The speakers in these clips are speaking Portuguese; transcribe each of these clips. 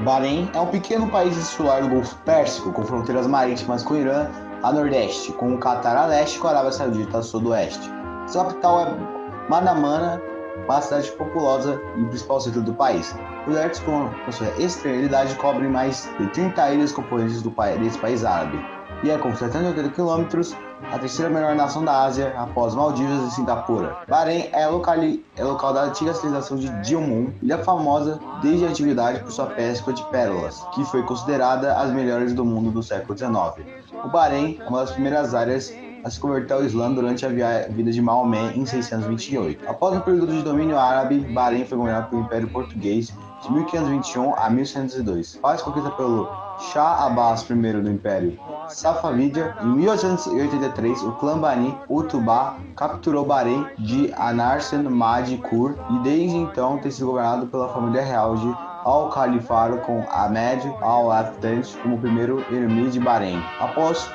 Bahrein é um pequeno país insular do Golfo Pérsico, com fronteiras marítimas com o Irã a nordeste, com o Catar a leste e com a Arábia Saudita a sudoeste. Sua capital é Manamana, uma cidade populosa e o principal centro do país. Os desertos, com sua externalidade, cobrem mais de 30 ilhas componentes desse país árabe, e é, com 780 quilômetros, a terceira menor nação da Ásia, após Maldivas e Singapura. Bahrein é local da antiga civilização de Dilmun, ilha famosa desde a antiguidade por sua pesca de pérolas, que foi considerada as melhores do mundo do século XIX. O Bahrein é uma das primeiras áreas a se converter ao Islã durante a vida de Maomé em 628. Após um período de domínio árabe, Bahrein foi governado pelo Império Português de 1521 a 1102. Após conquista pelo Shah Abbas I do Império Safavídea, em 1883, o clã Bani Utbah capturou Bahrein de Anarsen Madi Kur e desde então tem sido governado pela família real de Al-Khalifa com Ahmed Al-Athani como primeiro emir de Bahrein. Após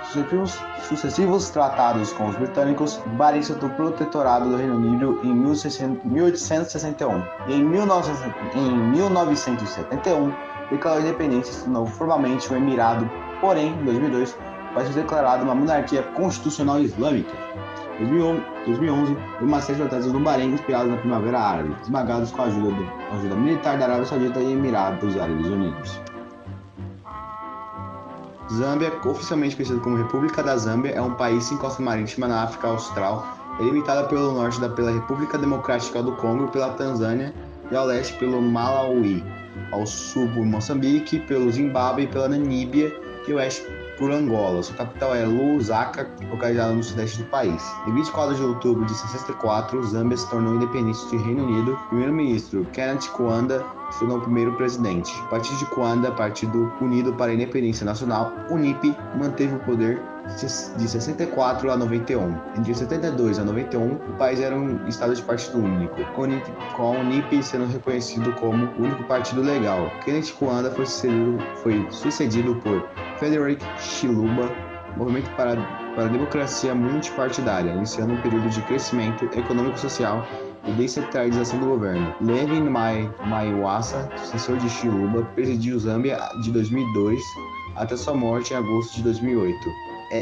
sucessivos tratados com os britânicos, Bahrein se tornou protetorado do Reino Unido em 1861 e em 1971 declarou independência e se tornou formalmente um emirado. Porém, em 2002, o país foi declarado uma monarquia constitucional islâmica. Em 2011, uma série de protestos no Bahrein inspirados na Primavera Árabe, esmagados com a ajuda militar da Arábia Saudita e Emirados Árabes Unidos. Zâmbia, oficialmente conhecido como República da Zâmbia, é um país sem costa marítima na África Austral. É limitada pelo norte pela República Democrática do Congo, pela Tanzânia e ao leste pelo Malawi, ao sul por Moçambique, pelo Zimbábue e pela Namíbia e oeste por Angola. Sua capital é Lusaka, localizada no sudeste do país. Em 24 de outubro de 64, Zâmbia se tornou independente do Reino Unido. O primeiro-ministro Kenneth Kaunda se tornou o primeiro presidente. O Partido de Kaunda, Partido Unido para a Independência Nacional, UNIP, manteve o poder de 64 a 91. Entre 72 a 91, o país era um estado de partido único, com a UNIP sendo reconhecido como o único partido legal. Kenneth Kaunda foi sucedido por Frederick Chiluba, Movimento para a Democracia Multipartidária, iniciando um período de crescimento econômico-social e descentralização do governo. Levin Maiwasa, sucessor de Chiluba, presidiu Zâmbia de 2002 até sua morte em agosto de 2008.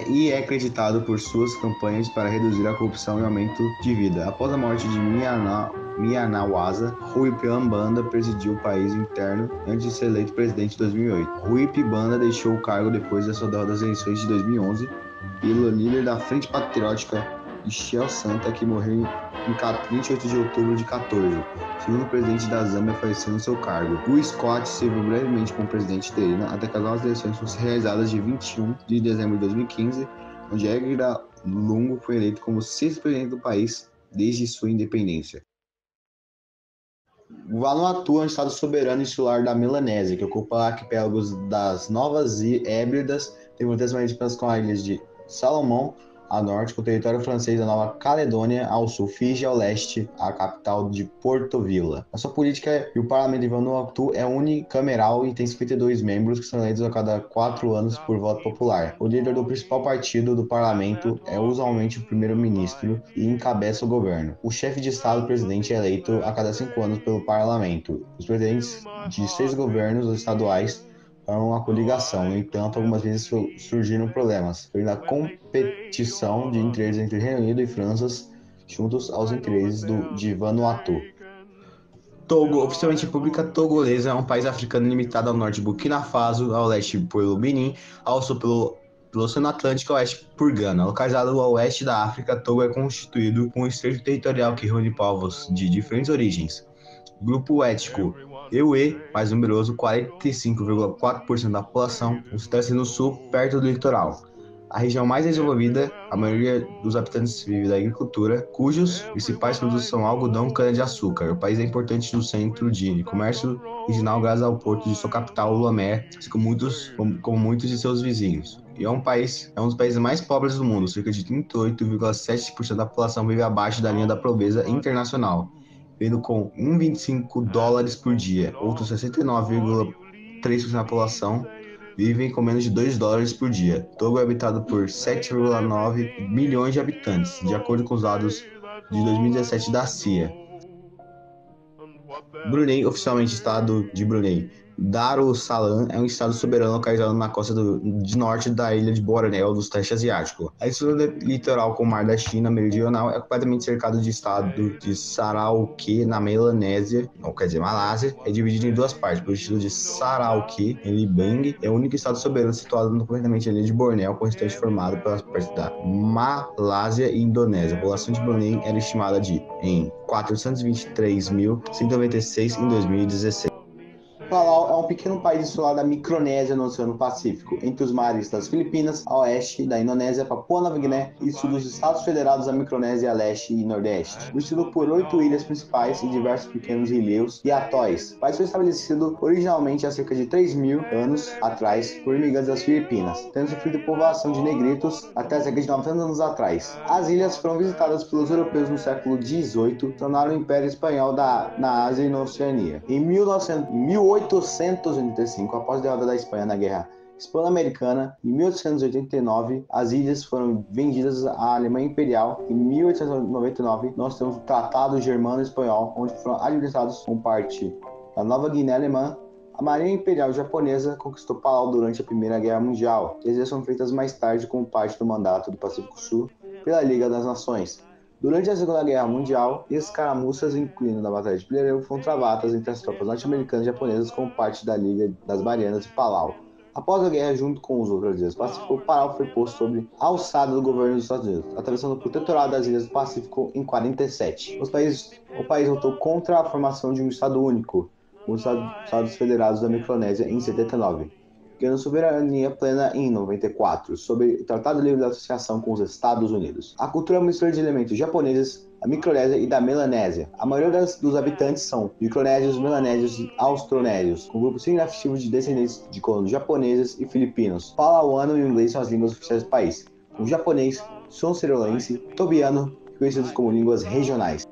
E é acreditado por suas campanhas para reduzir a corrupção e aumento de vida. Após a morte de Mnangagwa, Ruipian Banda presidiu o país interno antes de ser eleito presidente em 2008. Ruipi Banda deixou o cargo depois da sua derrota das eleições de 2011 pelo líder da Frente Patriótica, Michel Santa, que morreu em 28 de outubro de 14. Segundo o presidente da Zâmbia faleceu no seu cargo. O Scott serviu brevemente como presidente interino até que as novas eleições fossem realizadas de 21 de dezembro de 2015, onde Edgar Lungu foi eleito como sexto presidente do país desde sua independência. Vanuatu é um estado soberano insular da Melanésia, que ocupa arquipélagos das Novas Hébridas, tem fronteiras marítimas com as ilhas de Salomão a norte, com o território francês da Nova Caledônia ao sul, Fiji ao leste, a capital de Porto Vila. A sua política e o parlamento de Vanuatu é unicameral e tem 52 membros que são eleitos a cada 4 anos por voto popular. O líder do principal partido do parlamento é usualmente o primeiro-ministro e encabeça o governo. O chefe de estado, presidente, é eleito a cada 5 anos pelo parlamento. Os presidentes de 6 governos estaduais formam uma coligação. No entanto, algumas vezes surgiram problemas, devido à competição entre eles entre Reino Unido e França, juntos aos interesses de Vanuatu. Togo, oficialmente República Togolesa, é um país africano limitado ao norte de Burkina Faso, ao leste pelo Benin, ao sul pelo Oceano Atlântico, ao oeste por Gana. Localizado ao oeste da África, Togo é constituído por um estreito territorial que reúne povos de diferentes origens. Grupo étnico Ewe, mais numeroso, 45,4% da população, concentra-se no sul, perto do litoral. A região mais desenvolvida, a maioria dos habitantes vive da agricultura, cujos principais produtos são algodão e cana-de-açúcar. O país é importante no centro de comércio regional graças ao porto de sua capital, Lomé, assim como muitos de seus vizinhos. E é um dos países mais pobres do mundo, cerca de 38,7% da população vive abaixo da linha da pobreza internacional, vendo com $1,25 por dia. Outros 69,3% da população vivem com menos de $2 por dia. Togo é habitado por 7,9 milhões de habitantes, de acordo com os dados de 2017 da CIA. Brunei, oficialmente Estado de Brunei, Darussalam é um estado soberano localizado na costa de norte da ilha de Bornéu, do Sudeste Asiático. A estrutura litoral com o Mar da China Meridional é completamente cercado de estado de Sarawak, na Melanésia, ou quer dizer, Malásia, é dividido em duas partes, pelo estado de Sarawak, em Libang, é o único estado soberano situado completamente na ilha de Bornéu, com o restante formado pelas partes da Malásia e Indonésia. A população de Brunei era estimada em 423.196 em 2016. Palau é um pequeno país isolado da Micronésia no Oceano Pacífico, entre os mares das Filipinas, a oeste da Indonésia, Papua Nova Guiné e sul dos Estados Federados da Micronésia a leste e nordeste. Constituído por 8 ilhas principais e diversos pequenos ilhéus e atóis. O país foi estabelecido originalmente há cerca de 3.000 anos atrás por imigrantes das Filipinas, tendo sofrido população de negritos até cerca de 900 anos atrás. As ilhas foram visitadas pelos europeus no século XVIII, tornaram o Império Espanhol na Ásia e na Oceania. Em 1885, após a derrota da Espanha na Guerra Hispano-Americana, em 1889, as ilhas foram vendidas à Alemanha Imperial. Em 1899, nós temos o Tratado Germano-Espanhol, onde foram administrados como parte da Nova Guiné Alemã. A Marinha Imperial Japonesa conquistou Palau durante a Primeira Guerra Mundial. As ilhas foram feitas mais tarde como parte do mandato do Pacífico Sul pela Liga das Nações. Durante a Segunda Guerra Mundial, escaramuças, incluindo na Batalha de Pilheiro, foram travadas entre as tropas norte-americanas e japonesas como parte da Liga das Marianas de Palau. Após a guerra, junto com os outras ilhas do Pacífico, Palau foi posto sob a alçada do governo dos Estados Unidos, atravessando o protetorado das ilhas do Pacífico em 1947. O país lutou contra a formação de um Estado único, os Estados Federados da Micronésia, em 1979. Ganhou soberania plena em 94, sob o Tratado Livre de Associação com os Estados Unidos. A cultura é uma mistura de elementos japoneses, da Micronésia e da Melanésia. A maioria dos habitantes são micronésios, melanésios e austronésios, com grupos significativos de descendentes de colonos japoneses e filipinos. Palauano e o inglês são as línguas oficiais do país, com o japonês, sonserolense, tobiano, conhecidos como línguas regionais.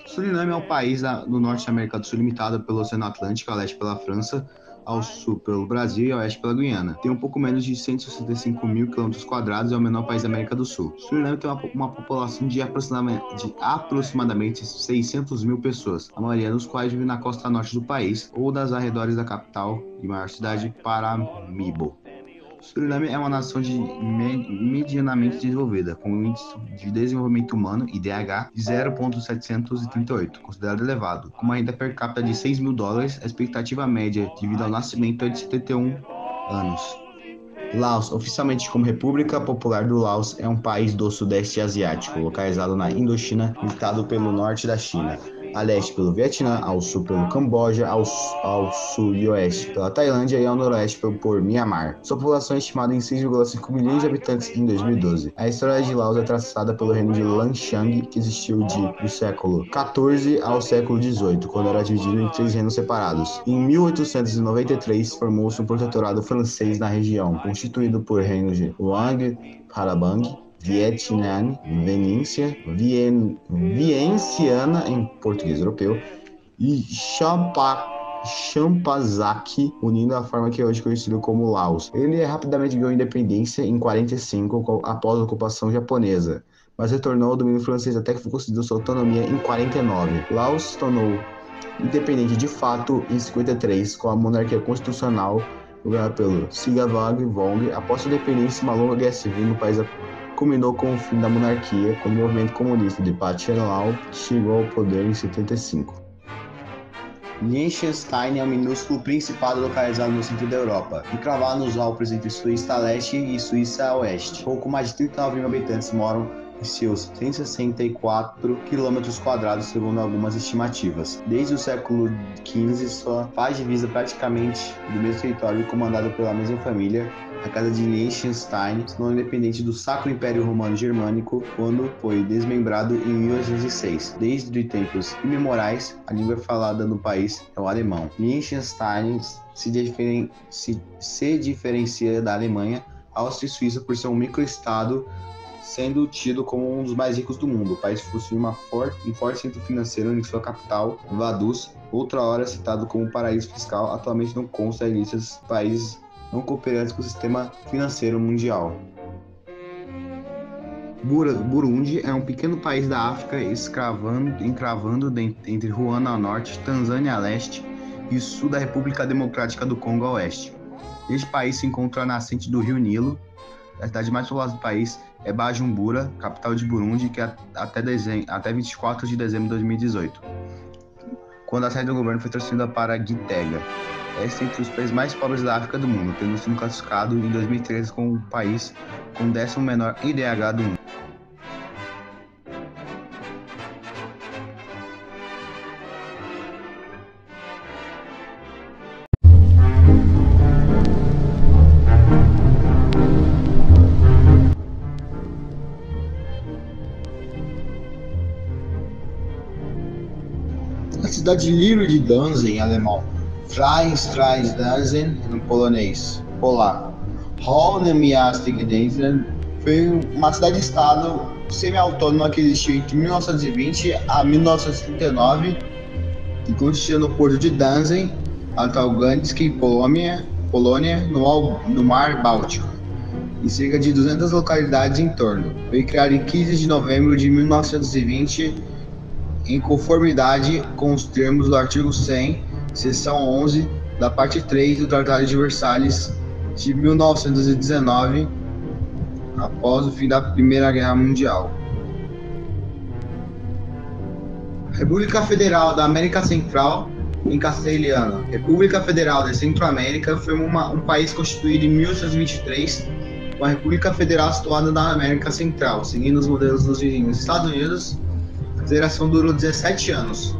Suriname é um país do norte da América do Sul, limitado pelo Oceano Atlântico, a leste pela França, ao sul pelo Brasil e ao oeste pela Guiana. Tem um pouco menos de 165.000 km² e é o menor país da América do Sul. Suriname tem uma população de aproximadamente 600.000 pessoas, a maioria dos quais vive na costa norte do país ou das arredores da capital e maior cidade, Paramaribo. Suriname é uma nação medianamente desenvolvida, com um índice de desenvolvimento humano, IDH, de 0,738, considerado elevado. Com uma renda per capita de $6.000, a expectativa média de vida ao nascimento é de 71 anos. Laos, oficialmente como República Popular do Laos, é um país do Sudeste Asiático, localizado na Indochina, limitado pelo norte da China, a leste pelo Vietnã, ao sul pelo Camboja, ao sul e oeste pela Tailândia e ao noroeste por Myanmar. Sua população é estimada em 6,5 milhões de habitantes em 2012. A história de Laos é traçada pelo reino de Lanchang, que existiu do século XIV ao século XVIII, quando era dividido em 3 reinos separados. Em 1893, formou-se um protetorado francês na região, constituído por reinos de Luang Prabang, Vietnã, Vientiane em português europeu, e Champazak, unindo a forma que é hoje conhecido como Laos. Ele rapidamente ganhou independência em 1945 após a ocupação japonesa, mas retornou ao domínio francês até que foi concedida sua autonomia em 1949. Laos se tornou independente de fato em 1953 com a monarquia constitucional governada pelo Sigavag-Vong. Após sua independência, uma longa guerra civil no país culminou com o fim da monarquia, quando o movimento comunista de Pathet Lao chegou ao poder em 1975. Liechtenstein é um minúsculo principado localizado no centro da Europa, encravado nos Alpes entre Suíça a leste e Suíça a oeste. Pouco mais de 39 mil habitantes moram em seus 164 km², segundo algumas estimativas. Desde o século XV, sua faz divisa praticamente do mesmo território, comandado pela mesma família. A Casa de Liechtenstein se tornou independente do Sacro Império Romano Germânico quando foi desmembrado em 1806. Desde tempos imemorais, a língua falada no país é o alemão. Liechtenstein se diferencia da Alemanha, Áustria e Suíça por ser um microestado, sendo tido como um dos mais ricos do mundo. O país possui um forte centro financeiro em sua capital, Vaduz, outrora citado como paraíso fiscal. Atualmente não consta em listas de países não cooperantes com o sistema financeiro mundial. Burundi é um pequeno país da África encravando entre Ruanda ao norte, Tanzânia a leste e sul da República Democrática do Congo a oeste. Este país se encontra à nascente do rio Nilo. A cidade mais populosa do país é Bujumbura, capital de Burundi, que é até 24 de dezembro de 2018, quando a sede do governo foi transferida para Gitega. Este é entre os países mais pobres da África do mundo, tendo sido classificado em 2013 como o país com o 10º menor IDH do mundo. A cidade de Liro de Danzig, em alemão, Freistraße Danzig, em polonês, polaco, Danzig, foi uma cidade-estado semi-autônoma que existiu entre 1920 a 1939, que consistia no porto de Danzig, atual Gdańsk, Polônia, no Mar Báltico, e cerca de 200 localidades em torno. Foi criada em 15 de novembro de 1920, em conformidade com os termos do artigo 100, seção 11, da parte 3 do Tratado de Versalhes de 1919, após o fim da Primeira Guerra Mundial. República Federal da América Central, em castelhano. República Federal da Centro-América foi um país constituído em 1823, uma república federal situada na América Central, seguindo os modelos dos vizinhos Estados Unidos. A federação durou 17 anos.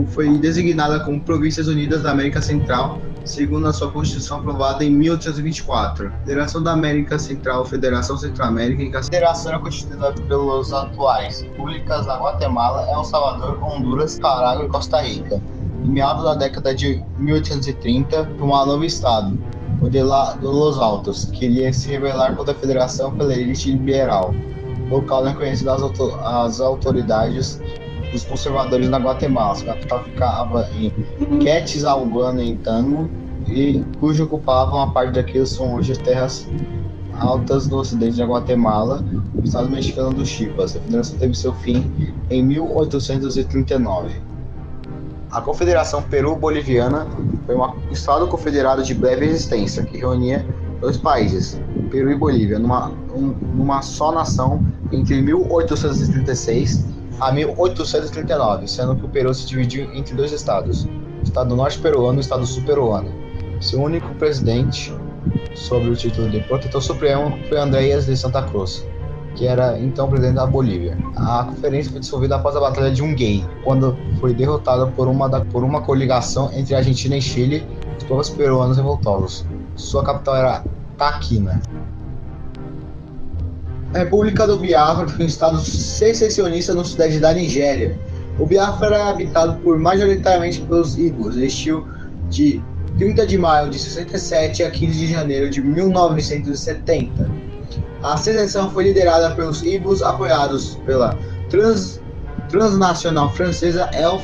Foi designada como Províncias Unidas da América Central, segundo a sua Constituição aprovada em 1824. Federação da América Central, Federação Centro-América e a federação é constituída pelos atuais repúblicas da Guatemala, El Salvador, Honduras, Nicarágua e Costa Rica. Em meados da década de 1830, um novo estado, o de Los Altos, queria se rebelar contra a federação pela elite liberal. O local é conhecido às autoridades dos conservadores na Guatemala. Sua capital ficava em Quetzaltenango, e cujo ocupava uma parte daqueles são hoje as terras altas do ocidente da Guatemala, o estado mexicano do Chiapas. A federação teve seu fim em 1839. A Confederação Peru-Boliviana foi um estado confederado de breve existência, que reunia dois países, Peru e Bolívia, numa só nação entre 1836 a 1839, sendo que o Peru se dividiu entre dois estados, o estado norte peruano e o estado sul peruano. Seu único presidente sob o título de Protetor Supremo foi Andrés de Santa Cruz, que era então presidente da Bolívia. A conferência foi dissolvida após a Batalha de Yungay, quando foi derrotada por uma coligação entre Argentina e Chile, os povos peruanos revoltosos. Sua capital era Taquina. A República do Biafra foi um estado secessionista no sudeste da Nigéria. O Biafra era habitado majoritariamente pelos Igbos. Existiu de 30 de maio de 67 a 15 de janeiro de 1970. A secessão foi liderada pelos Igbos, apoiados pela transnacional francesa Elf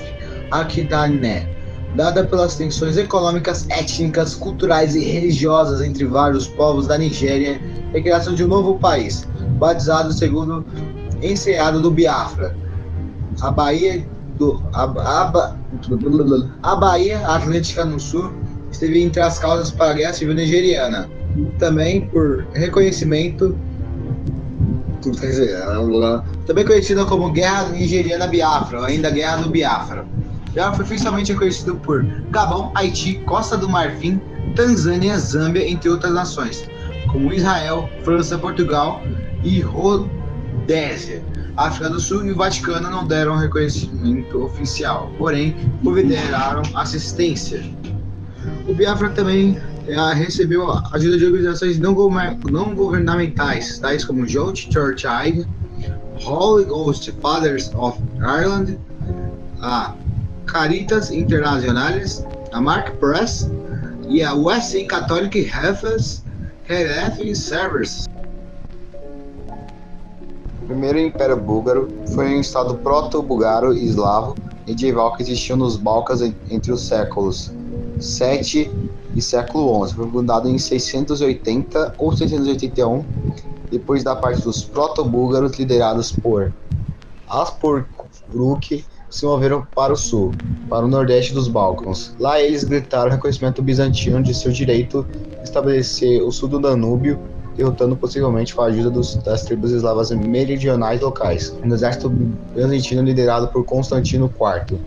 Aquitaine, dada pelas tensões econômicas, étnicas, culturais e religiosas entre vários povos da Nigéria e a criação de um novo país, batizado segundo enseado do Biafra. A Bahia Atlântica no Sul esteve entre as causas para a Guerra Civil Nigeriana, também por reconhecimento, também conhecida como Guerra Nigeriana Biafra, ou ainda Guerra do Biafra. Biafra foi oficialmente reconhecido por Gabão, Haiti, Costa do Marfim, Tanzânia, Zâmbia, entre outras nações, como Israel, França, Portugal e Rodésia. A África do Sul e o Vaticano não deram reconhecimento oficial, porém consideraram assistência. O Biafra também recebeu ajuda de organizações não governamentais, tais como Youth Church Aid, Holy Ghost Fathers of Ireland, a Caritas Internationalis, a Mark Press e a Western Catholic Relief Service. O primeiro Império Búlgaro foi um estado proto-búlgaro e eslavo medieval que existiu nos Balcãs entre os séculos 7 e século 11. Foi fundado em 680 ou 681, depois da parte dos proto-búlgaros liderados por Aspur Kruk, se moveram para o sul, para o nordeste dos Balcãs. Lá eles gritaram o reconhecimento bizantino de seu direito de estabelecer o sul do Danúbio, derrotando possivelmente com a ajuda das tribos eslavas meridionais locais, um exército bizantino liderado por Constantino IV.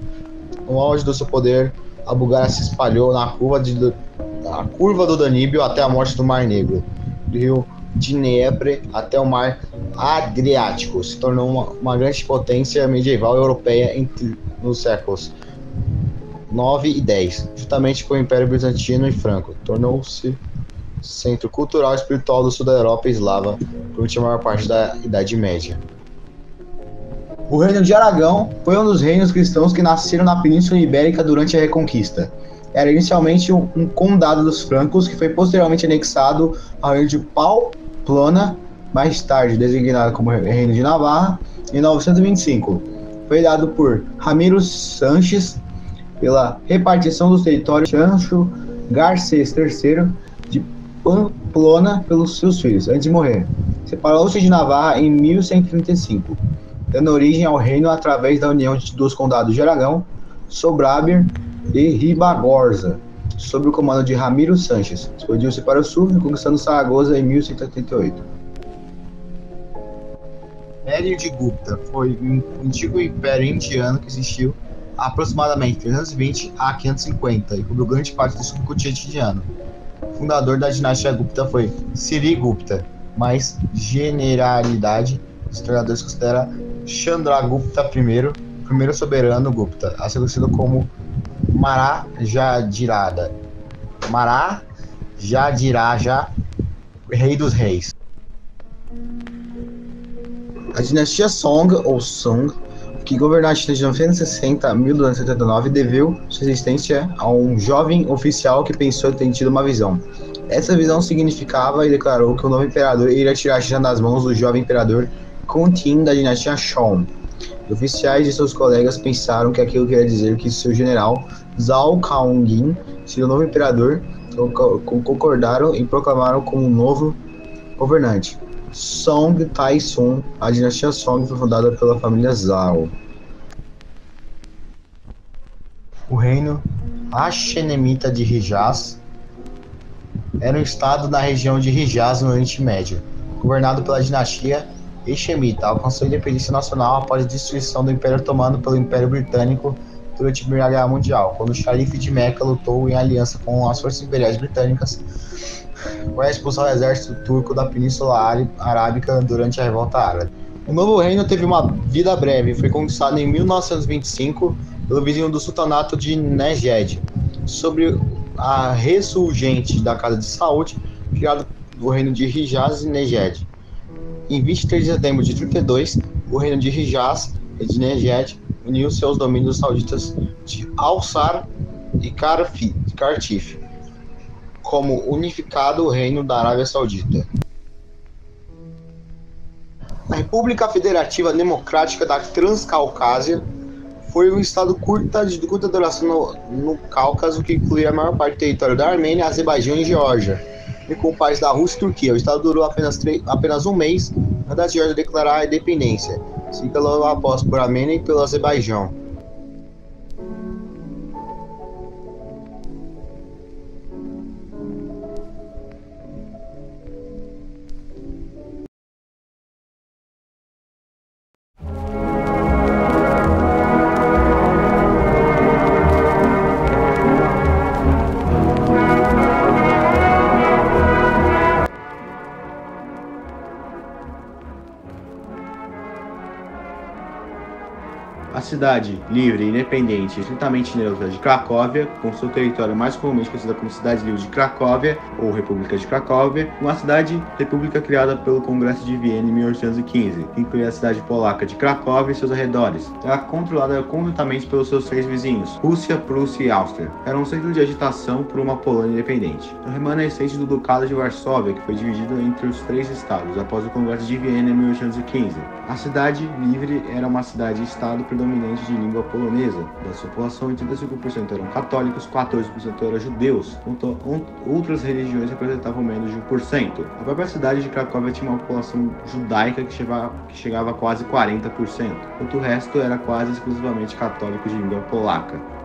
No auge do seu poder, a Bulgária se espalhou na curva do Daníbio até a morte do Mar Negro, do rio Dnieper até o Mar Adriático. Se tornou uma grande potência medieval europeia nos séculos 9 e 10, juntamente com o Império Bizantino e Franco. Tornou-se centro cultural e espiritual do sul da Europa eslava durante a maior parte da Idade Média. O Reino de Aragão foi um dos reinos cristãos que nasceram na Península Ibérica durante a Reconquista. Era inicialmente um condado dos francos, que foi posteriormente anexado ao reino de Pamplona, mais tarde designado como Reino de Navarra, em 925. Foi dado por Ramiro Sanches pela repartição dos territórios de Sancho Garcês III de Pamplona pelos seus filhos, antes de morrer. Separou-se de Navarra em 1135, dando origem ao reino através da união dos condados de Aragão, Sobráber e Ribagorza, sob o comando de Ramiro Sanches. Expandiu-se para o sul, conquistando Saragoza em 1188. O Império de Gupta foi um antigo império indiano que existiu há aproximadamente 320 a 550 e cobriu grande parte do subcontinente indiano. O fundador da dinastia Gupta foi Sri Gupta, mas generalidade os historiadores consideram Chandragupta I, o primeiro soberano Gupta, a ser conhecido como Maharaja, rei dos reis. A dinastia Song, ou Song, que governou a China de 960 a 1279, deveu sua existência a um jovem oficial que pensou ter tido uma visão. Essa visão significava e declarou que o novo imperador iria tirar a China das mãos do jovem imperador Kuntin da dinastia Shang. Os oficiais e seus colegas pensaram que aquilo queria dizer que seu general Zhao Kaongin seria o novo imperador, concordaram e proclamaram como um novo governante. Song Tai-sun. A dinastia Song foi fundada pela família Zhao. O reino Hashenemita de Hijaz era um estado na região de Hijaz, no Oriente Médio, governado pela dinastia Hashemita. Alcançou a independência nacional após a destruição do Império Otomano pelo Império Britânico durante a Primeira Guerra Mundial, quando o xerife de Meca lutou em aliança com as forças imperiais britânicas para expulsar o exército turco da Península Arábica durante a Revolta Árabe. O novo reino teve uma vida breve e foi conquistado em 1925 pelo vizinho do sultanato de Neged, sobre a ressurgente da Casa de Saúde, criado o reino de Hijaz e Neged. Em 23 de setembro de 32, o reino de Hijaz e de Neged uniu-se aos domínios sauditas de Al-Sar e Qartif, como unificado reino da Arábia Saudita. A República Federativa Democrática da Transcaucásia foi um estado de curta duração no Cáucaso, que incluía a maior parte do território da Armênia, Azerbaijão e Geórgia, e com o país da Rússia e Turquia. O estado durou apenas um mês antes da Geórgia declarar a independência, seguida logo após por Armênia e pelo Azerbaijão. A cidade livre, independente e estritamente neutra de Cracóvia, com seu território mais comumente conhecida como Cidade Livre de Cracóvia ou República de Cracóvia, uma cidade-república criada pelo Congresso de Viena em 1815, que incluía a cidade polaca de Cracóvia e seus arredores. Era controlada conjuntamente pelos seus três vizinhos, Rússia, Prússia e Áustria. Era um centro de agitação por uma Polônia independente. O remanescente do Ducado de Varsóvia, que foi dividido entre os três estados após o Congresso de Viena em 1815. A Cidade Livre era uma cidade-estado predominante descendentes de língua polonesa. Da sua população, 85% eram católicos, 14% eram judeus, enquanto outras religiões representavam menos de 1%. A própria cidade de Cracóvia tinha uma população judaica que chegava a quase 40%, enquanto o resto era quase exclusivamente católico de língua polaca.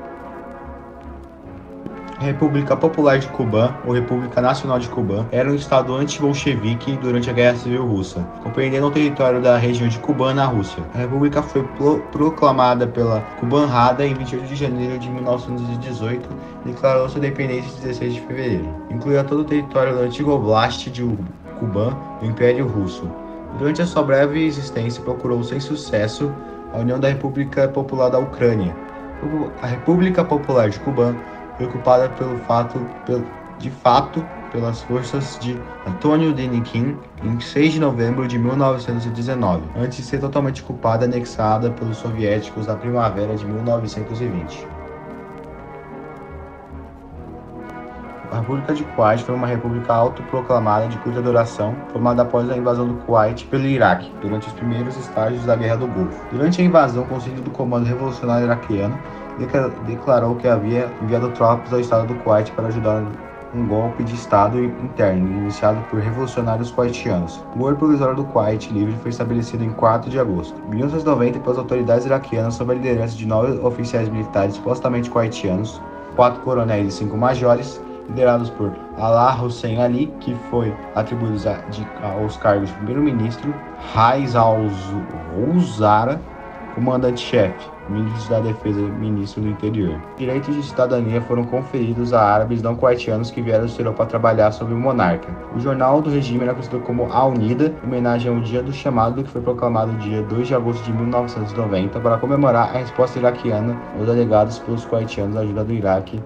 A República Popular de Kuban, ou República Nacional de Kuban, era um estado anti-bolchevique durante a Guerra Civil Russa, compreendendo o território da região de Kuban na Rússia. A república foi proclamada pela Kuban Rada em 28 de janeiro de 1918 e declarou sua independência em 16 de fevereiro. Incluía todo o território do antigo Oblast de Kuban do Império Russo. Durante a sua breve existência, procurou sem sucesso a União da República Popular da Ucrânia. A República Popular de Kuban foi ocupada de fato pelas forças de Antônio Denikin em 6 de novembro de 1919, antes de ser totalmente ocupada e anexada pelos soviéticos na primavera de 1920. A República de Kuwait foi uma república autoproclamada de curta duração, formada após a invasão do Kuwait pelo Iraque, durante os primeiros estágios da Guerra do Golfo. Durante a invasão, o Conselho do Comando Revolucionário Iraquiano declarou que havia enviado tropas ao estado do Kuwait para ajudar um golpe de estado interno, iniciado por revolucionários kuwaitianos. O governo provisório do Kuwait Livre foi estabelecido em 4 de agosto de 1990 pelas autoridades iraquianas sob a liderança de 9 oficiais militares supostamente kuwaitianos, 4 coronéis e 5 majores, liderados por Alaa Hossein Ali, que foi atribuído aos cargos de primeiro-ministro, Raiz al-Rouzara, comandante-chefe, ministro da Defesa e ministro do Interior. Direitos de cidadania foram conferidos a árabes não kuwaitianos que vieram do Europa trabalhar sob o monarca. O jornal do regime era conhecido como A Unida, em homenagem ao Dia do Chamado, que foi proclamado dia 2 de agosto de 1990 para comemorar a resposta iraquiana aos alegados pelos kuwaitianos à ajuda do Iraque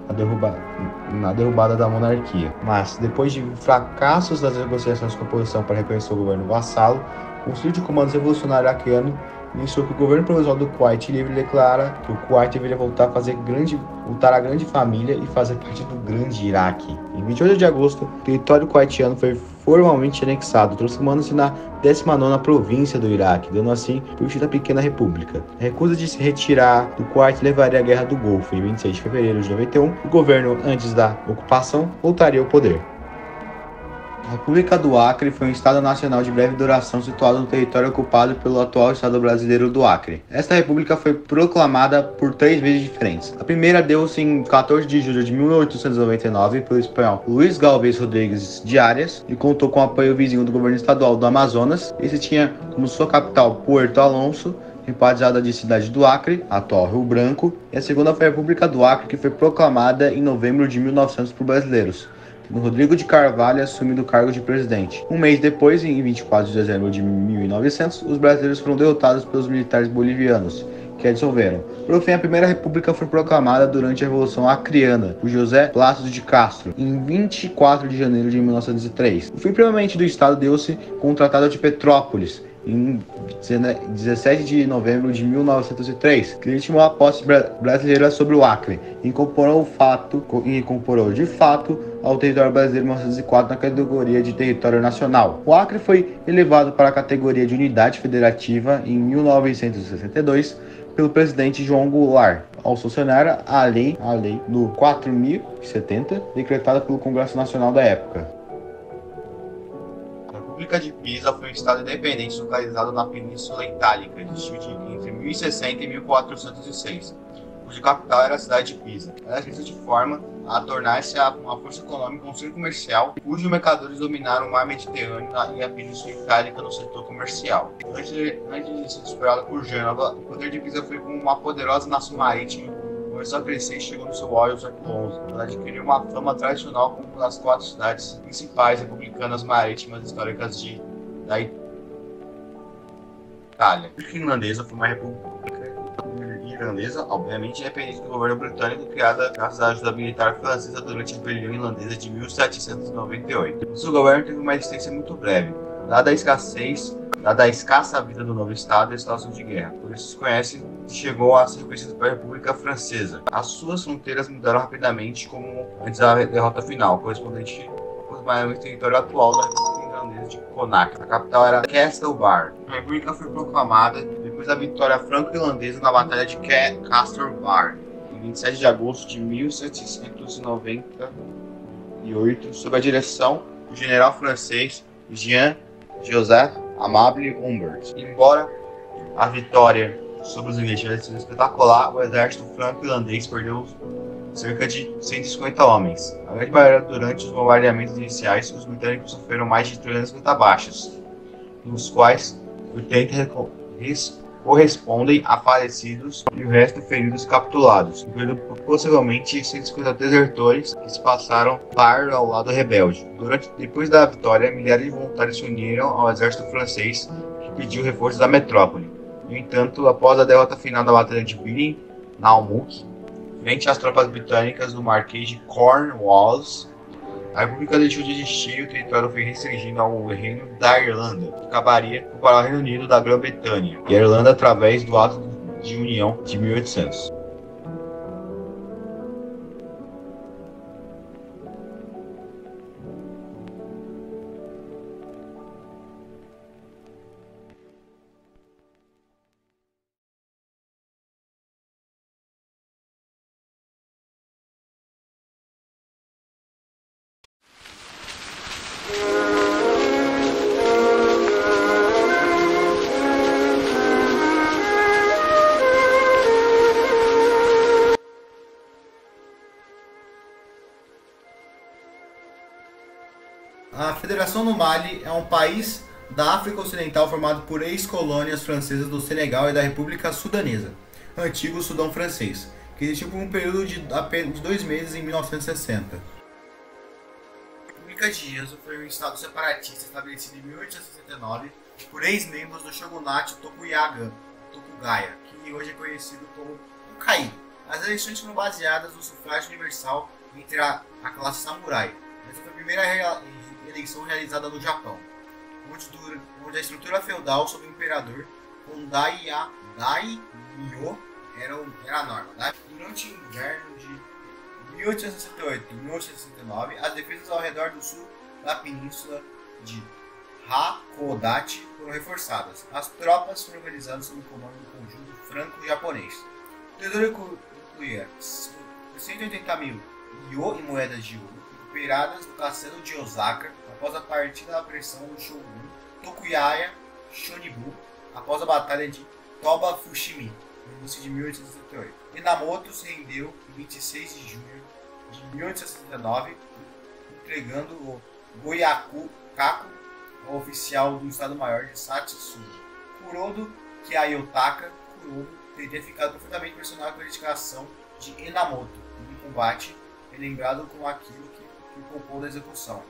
na derrubada da monarquia. Mas, depois de fracassos das negociações com a oposição para reconhecer o governo vassalo, o Conselho de Comandos Revolucionário Iraquiano iniciou que o governo provisório do Kuwait Livre declara que o Kuwait deveria voltar a grande família e fazer parte do grande Iraque. Em 28 de agosto, o território kuwaitiano foi formalmente anexado, transformando-se na 19ª província do Iraque, dando assim por fim da pequena república. A recusa de se retirar do Kuwait levaria à Guerra do Golfo. Em 26 de fevereiro de 91, o governo, antes da ocupação, voltaria ao poder. A República do Acre foi um estado nacional de breve duração situado no território ocupado pelo atual estado brasileiro do Acre. Esta república foi proclamada por 3 vezes diferentes. A primeira deu-se em 14 de julho de 1899 pelo espanhol Luís Galvez Rodrigues de Arias e contou com o apoio vizinho do governo estadual do Amazonas. Esse tinha como sua capital Puerto Alonso, rebatizada de Cidade do Acre, atual Rio Branco, e a segunda foi a República do Acre, que foi proclamada em novembro de 1900 por brasileiros. Rodrigo de Carvalho assumindo o cargo de presidente. Um mês depois, em 24 de dezembro de 1900, os brasileiros foram derrotados pelos militares bolivianos, que a dissolveram. Por fim, a Primeira República foi proclamada durante a Revolução Acreana, por José Plácido de Castro, em 24 de janeiro de 1903. O fim permanente do Estado deu-se com o Tratado de Petrópolis, em 17 de novembro de 1903, que legitimou a posse brasileira sobre o Acre, e incorporou de fato ao território brasileiro em 1904 na categoria de território nacional. O Acre foi elevado para a categoria de unidade federativa em 1962 pelo presidente João Goulart, ao sancionar a lei do 4070, decretada pelo Congresso Nacional da época. A República de Pisa foi um estado independente localizado na Península Itálica, existindo entre 1060 e 1406, cuja capital era a cidade de Pisa. Ela cresceu de forma a tornar-se uma força econômica e um centro comercial, cujos mercadores dominaram o mar Mediterrâneo e a Península Itálica no setor comercial. Antes de ser superado por Gênova, o poder de Pisa foi como uma poderosa nação marítima, começou a crescer e chegou no seu auge no século XI. Ela adquiriu uma fama tradicional como uma das 4 cidades principais republicanas marítimas históricas da Itália. A República Irlandesa foi uma república irlandesa, obviamente independente do governo britânico, criada graças à ajuda militar francesa durante a rebelião irlandesa de 1798. Seu governo teve uma existência muito breve, dada a escassa vida do novo estado e a situação de guerra. Por isso se conhece que chegou a ser reconhecido pela República Francesa. As suas fronteiras mudaram rapidamente, como antes da derrota final, correspondente ao território atual da República Irlandesa de Connacht. A capital era Castlebar. A República foi proclamada depois da vitória franco-irlandesa na Batalha de Castlebar, em 27 de agosto de 1798, sob a direção do general francês Jean-Joseph Amable Humbert. Embora a vitória sobre os ingleses tivesse sido espetacular, o exército franco-irlandês perdeu cerca de 150 homens. A grande maioria durante os bombardeamentos iniciais, os britânicos sofreram mais de 350 baixas, dos quais 80 correspondem a falecidos e o resto feridos e capturados, incluindo possivelmente 150 desertores que se passaram para ao lado rebelde. Depois da vitória, milhares de voluntários se uniram ao exército francês, que pediu reforços da metrópole. No entanto, após a derrota final da Batalha de Billing, na Almuc, frente às tropas britânicas do Marquês de Cornwallis, a República deixou de existir e o território foi restringido ao Reino da Irlanda, que acabaria para o Reino Unido da Grã-Bretanha e a Irlanda através do Ato de União de 1800. A Federação do Mali é um país da África Ocidental formado por ex-colônias francesas do Senegal e da República Sudanesa, antigo Sudão Francês, que existiu por um período de apenas 2 meses em 1960. A República de Jezo foi um estado separatista estabelecido em 1869 por ex-membros do shogunato Tokugaya, que hoje é conhecido como Ukai. As eleições foram baseadas no sufrágio universal entre a classe samurai. Essa foi a primeira eleição realizada no Japão, onde a estrutura feudal sob o imperador com Daimyo era a norma. Durante o inverno de 1868 e 1869, as defesas ao redor do sul da península de Hakodate foram reforçadas. As tropas foram organizadas sob o comando do conjunto franco-japonês. O tesouro incluía 180.000 io em moedas de ouro, recuperadas do castelo de Osaka após a partida da pressão do shogun Tokugawa Shonibu após a batalha de Toba-Fushimi, no início de 1868. Minamoto se rendeu em 26 de junho de 1869, entregando o Goyaku Kaku ao oficial do Estado-Maior de Satsuki. Kurodo Kiyotaka Kurodo teria ficado profundamente impressionado com a dedicação de Minamoto no combate, relembrado com aquilo que culpou da execução.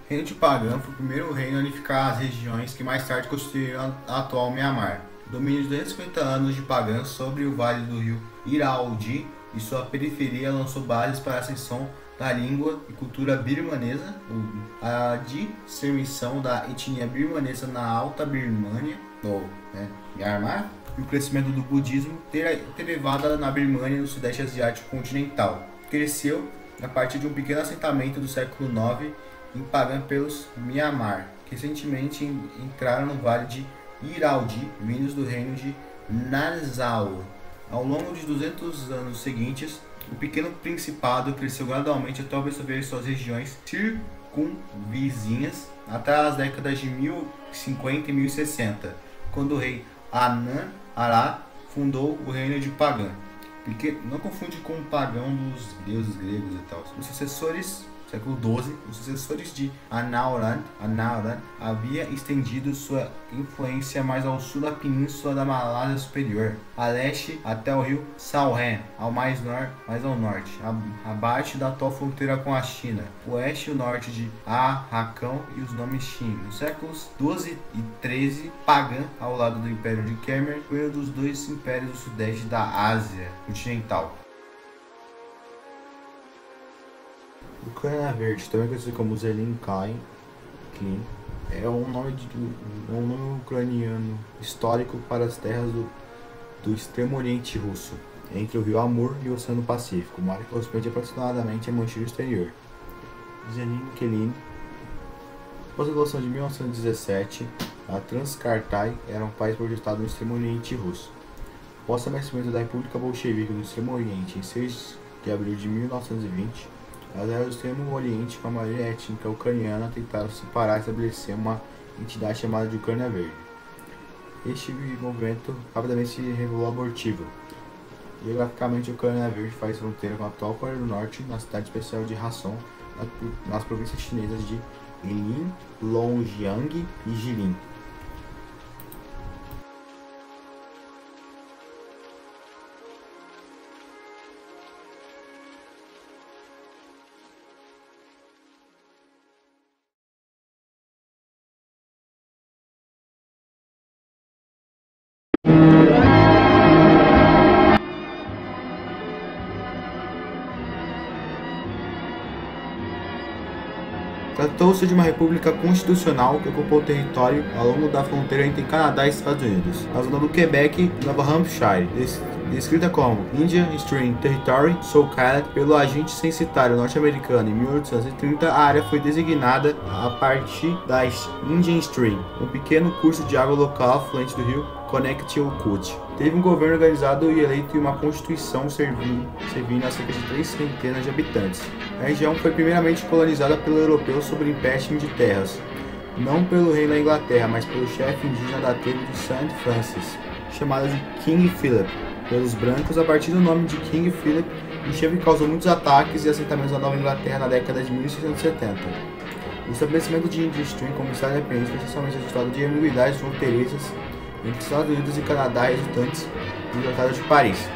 O Reino de Pagan foi o primeiro reino a unificar as regiões que mais tarde constituíram a atual Myanmar. O domínio de 250 anos de Pagan sobre o vale do rio Irrawaddy e sua periferia lançou bases para a ascensão da língua e cultura birmanesa, a disseminação da etnia birmanesa na Alta Birmânia, Myanmar, e o crescimento do budismo ter levado na Birmânia no sudeste asiático continental. Cresceu a partir de um pequeno assentamento do século IX em Pagan pelos Myanmar, que recentemente entraram no vale de Irrawaddy, vindos do reino de Nansal. Ao longo de 200 anos seguintes, o pequeno principado cresceu gradualmente até absorver suas regiões circunvizinhas até as décadas de 1050 e 1060, quando o rei Anan-Ara fundou o reino de Pagan. Porque não confunde com o pagão dos deuses gregos e tal. Os sucessores, século XII, os sucessores de Anauran havia estendido sua influência mais ao sul da península da Malásia Superior, a leste até o rio Salween, mais ao norte, abaixo da atual fronteira com a China, o oeste e o norte de Arakan e os nomes Shin. Nos séculos XII e XIII, Pagan, ao lado do Império de Khmer, foi um dos dois impérios do sudeste da Ásia continental. Ucrânia Verde, também conhecido como Zelenkai, é um nome ucraniano histórico para as terras do extremo oriente russo, entre o rio Amur e o Oceano Pacífico, uma área que corresponde aproximadamente a Manchúria Exterior. Zelenkai, após a Revolução de 1917, a Transcartai era um país projetado no extremo oriente russo. Após o estabelecimento da República Bolchevique no extremo oriente em 6 de abril de 1920, as áreas do extremo oriente com a maioria étnica ucraniana tentaram se separar e estabelecer uma entidade chamada de Ucrânia Verde. Este movimento rapidamente se revelou abortivo. Geograficamente, a Ucrânia Verde faz fronteira com a atual Coreia do Norte, na cidade especial de Kherson, nas províncias chinesas de Ilin, Longjiang e Jilin. Tratou-se de uma república constitucional que ocupou o território ao longo da fronteira entre Canadá e Estados Unidos, a zona do Quebec e Nova Hampshire, descrita como Indian Stream Territory, Soquel pelo agente censitário norte-americano em 1830. A área foi designada a partir da Indian Stream, um pequeno curso de água local afluente do rio Connecticut. Teve um governo organizado e eleito e uma constituição servindo a cerca de 3 centenas de habitantes. A região foi primeiramente colonizada pelos europeus sob empréstimo de terras, não pelo rei da Inglaterra, mas pelo chefe indígena da tribo de St. Francis, chamado de King Philip, pelos brancos. A partir do nome de King Philip, o chefe causou muitos ataques e assentamentos na Nova Inglaterra na década de 1670. O estabelecimento de Indian Stream como estado independente foi essencialmente resultado de ambiguidades fronteiriças entre Estados Unidos e Canadá resultantes do Tratado de Paris.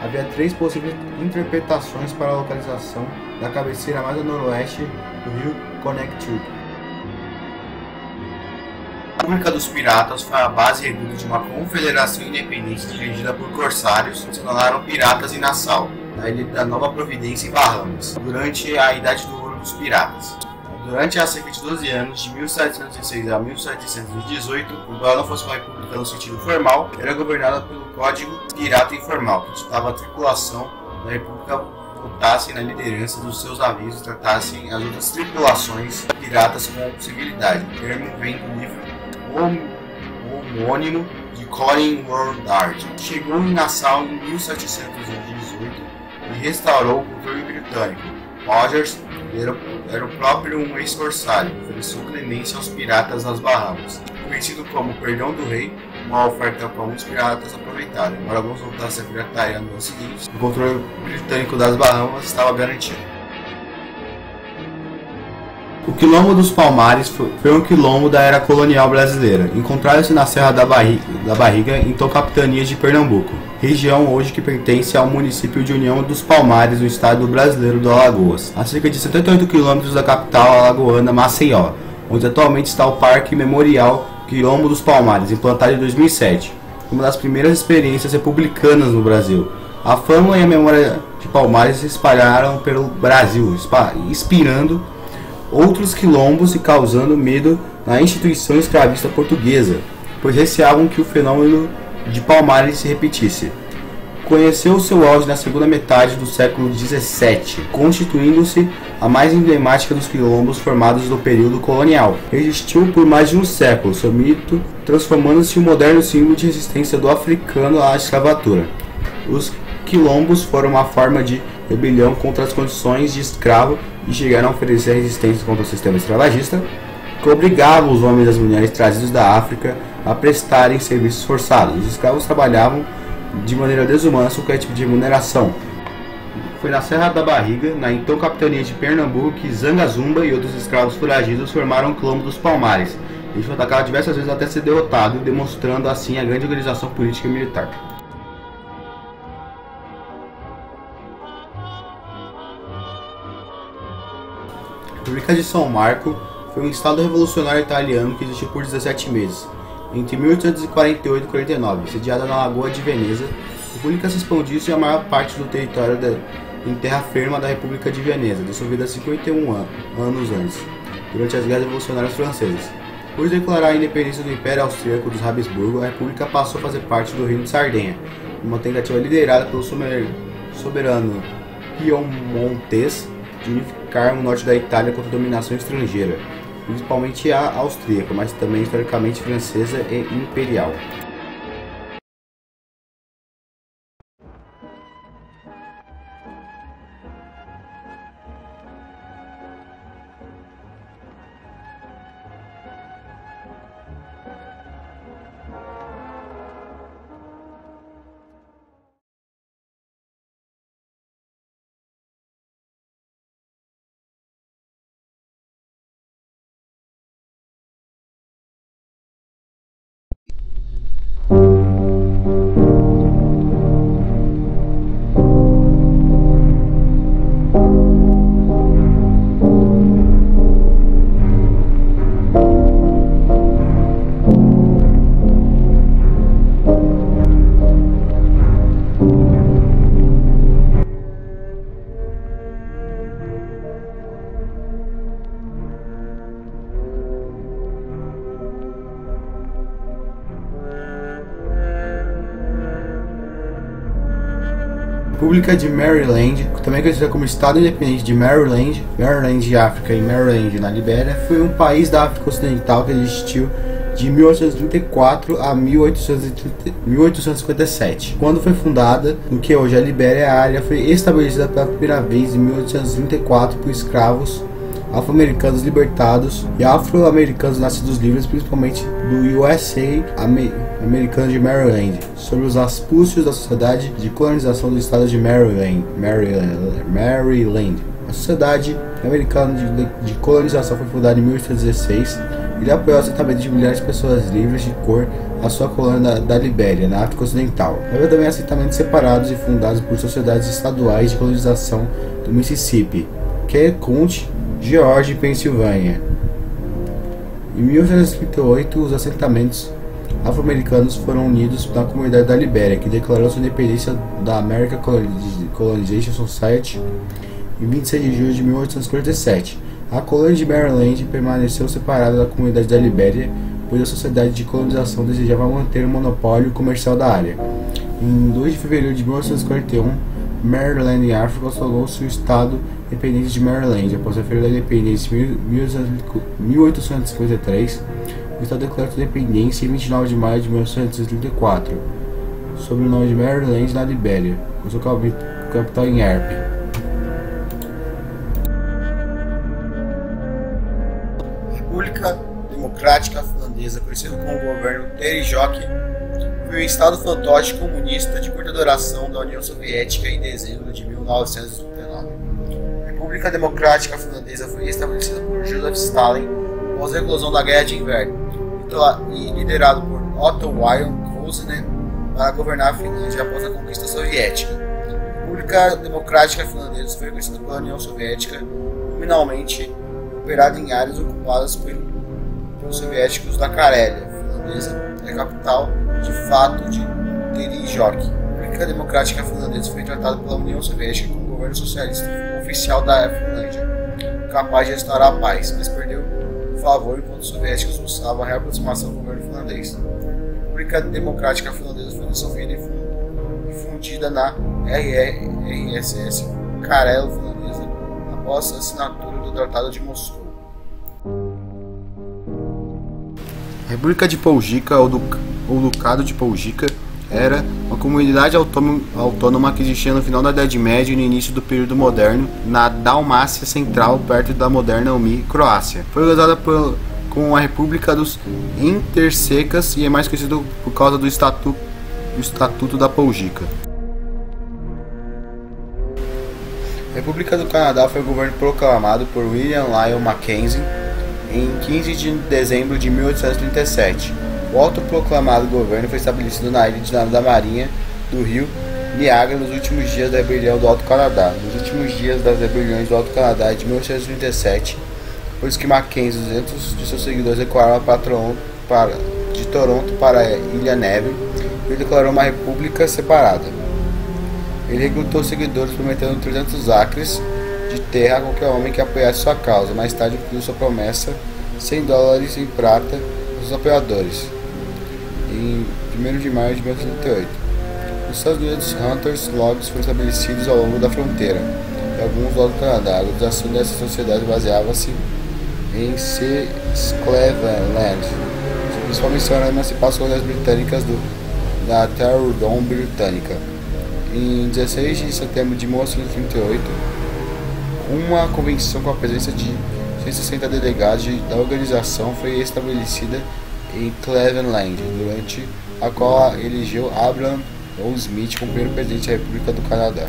Havia 3 possíveis interpretações para a localização da cabeceira mais a noroeste do rio Connecticut. A República dos Piratas foi a base reduta de uma confederação independente dirigida por corsários que se tornaram piratas em Nassau, na ilha da Nova Providência em Bahamas, durante a Idade do Ouro dos Piratas. Durante a cerca de 12 anos, de 1706 a 1718, embora não fosse uma república no sentido formal, era governada pelo Código Pirata Informal, que ditava a tripulação da república votassem na liderança dos seus navios e tratassem as outras tripulações piratas com civilidade. O termo vem do livro homônimo de Colin Woodard. Chegou em Nassau em 1718 e restaurou o controle britânico. Rogers era o próprio um ex-corsário, ofereceu clemência aos piratas das Bahamas, conhecido como Perdão do Rei, uma oferta a qual muitos piratas aproveitaram. Embora alguns voltassem a pirataria no ano seguinte, o controle britânico das Bahamas estava garantido. O Quilombo dos Palmares foi um quilombo da era colonial brasileira. Encontrava-se na Serra da Barriga, então capitania de Pernambuco, região hoje que pertence ao município de União dos Palmares, no estado brasileiro do Alagoas, a cerca de 78 quilômetros da capital alagoana Maceió, onde atualmente está o Parque Memorial Quilombo dos Palmares, implantado em 2007, uma das primeiras experiências republicanas no Brasil. A fama e a memória de Palmares se espalharam pelo Brasil, inspirando outros quilombos e causando medo na instituição escravista portuguesa, pois receavam que o fenômeno de Palmares se repetisse. Conheceu seu auge na segunda metade do século XVII, constituindo-se a mais emblemática dos quilombos formados no período colonial. Resistiu por mais de um século seu mito, transformando-se em um moderno símbolo de resistência do africano à escravatura. Os quilombos foram uma forma de rebelião contra as condições de escravo e chegaram a oferecer resistência contra o sistema escravagista, que obrigava os homens e as mulheres trazidos da África a prestarem serviços forçados. Os escravos trabalhavam de maneira desumana sem qualquer tipo de remuneração. Foi na Serra da Barriga, na então capitania de Pernambuco, que Zanga Zumba e outros escravos foragidos formaram o Quilombo dos Palmares. Ele foi atacado diversas vezes até ser derrotado, demonstrando assim a grande organização política e militar. A República de São Marco foi um estado revolucionário italiano que existiu por 17 meses, entre 1848 e 49, sediada na Lagoa de Veneza. A República se expandiu e a maior parte do território em terra firme da República de Veneza, dissolvida 51 anos antes, durante as guerras revolucionárias francesas. Por declarar a independência do Império Austríaco dos Habsburgo, a República passou a fazer parte do Reino de Sardenha, uma tentativa liderada pelo soberano piemontês de unificar o norte da Itália contra a dominação estrangeira. principalmente a austríaca, mas também historicamente francesa e imperial. República de Maryland, também conhecida como Estado Independente de Maryland, Maryland, África e Maryland na Libéria, foi um país da África Ocidental que existiu de 1834 a 1857. Quando foi fundada, no que hoje é a Libéria, a área foi estabelecida pela primeira vez em 1834 por escravos afro-americanos libertados e afro-americanos nascidos livres, principalmente do USA americano de Maryland, sob os auspícios da Sociedade de Colonização do Estado de Maryland. A Sociedade Americana de Colonização foi fundada em 1816 e ele apoiou o assentamento de milhares de pessoas livres de cor à sua colônia da Libéria, na África Ocidental. Houve também assentamentos separados e fundados por sociedades estaduais de colonização do Mississippi, County, Geórgia e Pensilvânia. Em 1838, os assentamentos afro-americanos foram unidos na comunidade da Libéria, que declarou sua independência da American Colonization Society em 26 de julho de 1847. A colônia de Maryland permaneceu separada da comunidade da Libéria, pois a sociedade de colonização desejava manter o monopólio comercial da área. Em 2 de fevereiro de 1941, Maryland em África tornou-se o Estado Independente de Maryland. Após a Feira da Independência em 1853, o Estado declarou sua independência em 29 de maio de 1834, sob o nome de Maryland na Libéria, com sua capital em Erp. República Democrática Finlandesa, conhecido como governo Tarijok, foi um estado fantoche comunista de curta duração da União Soviética em dezembro de 1939. A República Democrática Finlandesa foi estabelecida por Joseph Stalin após a eclosão da Guerra de Inverno e liderado por Otto Wyon Kosonen para governar a Finlândia após a conquista soviética. A República Democrática Finlandesa foi reconhecida pela União Soviética nominalmente operada em áreas ocupadas pelos soviéticos da Carélia finlandesa, é a capital de fato de Tarijok. A República Democrática Finlandesa foi tratada pela União Soviética como governo socialista oficial da Finlândia, capaz de restaurar a paz, mas perdeu o favor enquanto os soviéticos buscavam a reaproximação do governo finlandês. A República Democrática Finlandesa foi dissolvida e fundida na RSS Karelo finlandesa após a assinatura do Tratado de Moscou. A República de Poljika, ou Ducado de Poljika, era uma comunidade autônoma que existia no final da Idade Média e no início do período moderno, na Dalmácia Central, perto da moderna Croácia. Foi organizada como a República dos Intersecas e é mais conhecido por causa do Estatuto da Poljika. A República do Canadá foi um governo proclamado por William Lyon Mackenzie em 15 de dezembro de 1837. O autoproclamado governo foi estabelecido na ilha de nado da Marinha do rio Niágara nos últimos dias da rebelião do Alto Canadá. Nos últimos dias das rebeliões do Alto Canadá de 1837, por isso que Mackenzie e 200 de seus seguidores recuaram de Toronto para a Ilha Neville e declarou uma república separada. Ele recrutou seguidores prometendo 300 acres de terra a qualquer homem que apoiasse sua causa. Mais tarde cumpriu sua promessa, $100 em prata aos seus apoiadores. Em 1º de maio de 1938, nos Estados Unidos, Hunters Logs foram estabelecidos ao longo da fronteira e alguns do Alto Canadá. A organização dessa sociedade baseava-se em Cleveland. Sua principal missão era emancipar as colônias britânicas da Terra-Udon britânica. Em 16 de setembro de 1938, uma convenção com a presença de 160 delegados da organização foi estabelecida em Cleveland, durante a qual elegeu Abraham O. Smith como primeiro presidente da República do Canadá.